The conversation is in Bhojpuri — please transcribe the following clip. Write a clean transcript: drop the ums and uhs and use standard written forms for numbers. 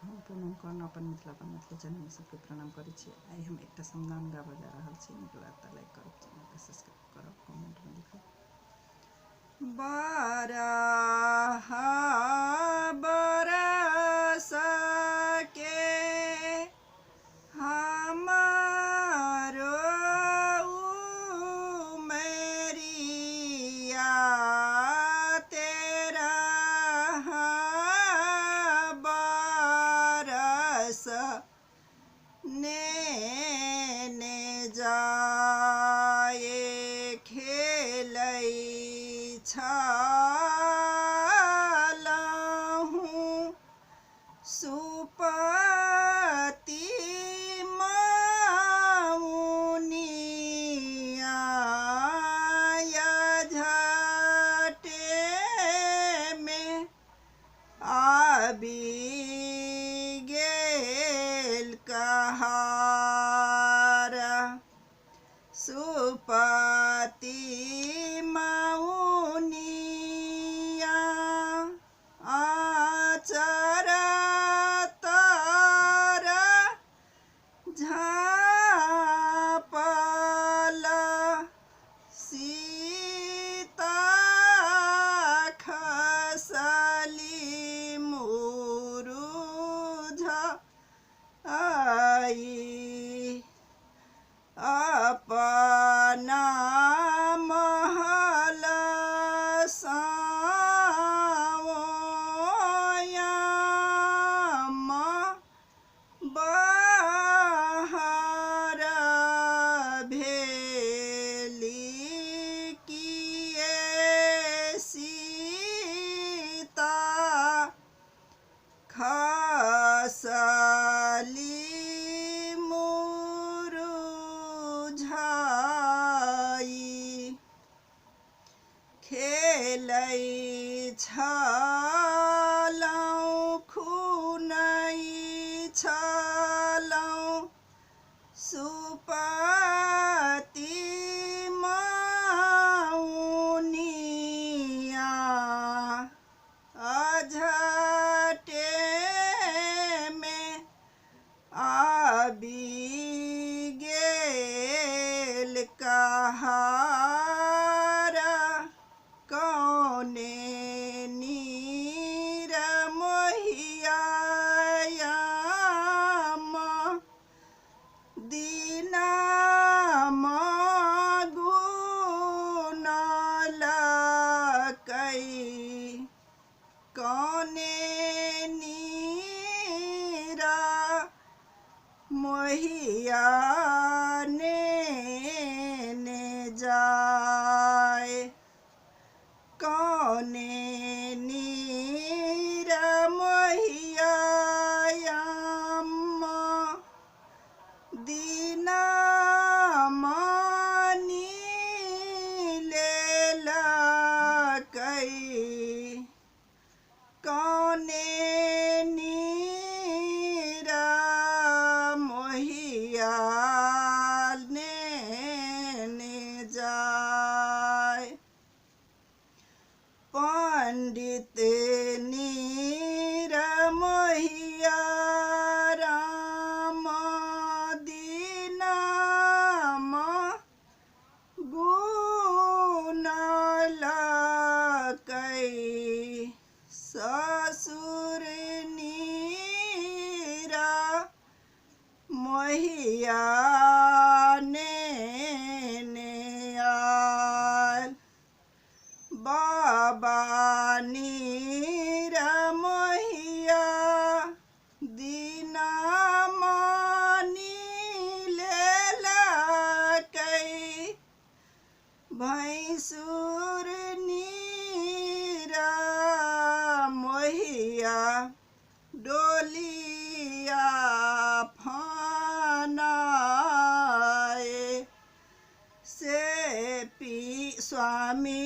हम पूनम कर्ण अपन मिथिला चैनल में सबके प्रणाम करै छी। आई हम एक समदाउन गाबऽ जा रहल छी। नीक लागत तऽ लाइक करब, चैनल के सब्सक्राइब करब, कमेंट में लिखब। बारह बरस के हमारो उमरिया, तेरह बरस नेने जाए खेलै छलहुँ सुपति मौनिया, झटे में आबि गेल कहार। सुपति मौनिया आचर तर झाँपल, सीता खसली मुरुझाई। अपना महल सावयाम बाहर भेली किए सीता खसली खेलै छलहुँ खुनै छलहुँ सुपति मौनिया, झटे में आबि गेल कहार। कौने नीर मोहियाम दीनाम गुनलकै, कौने नीर मोहिया नेने जाए, कौने नीर मोहियाम दीनाम लेलकै, कौने नीर मोहिया नेने जाए। पंडित नीर मोहिया राम दीनाम गुनलकै, ससुर नीर मोहिया नेने आयल। बाबा नीर मोहिया दीनाम लेलकै, भैंसुर नीर मोहिया डोलिया फानाए से स्वामी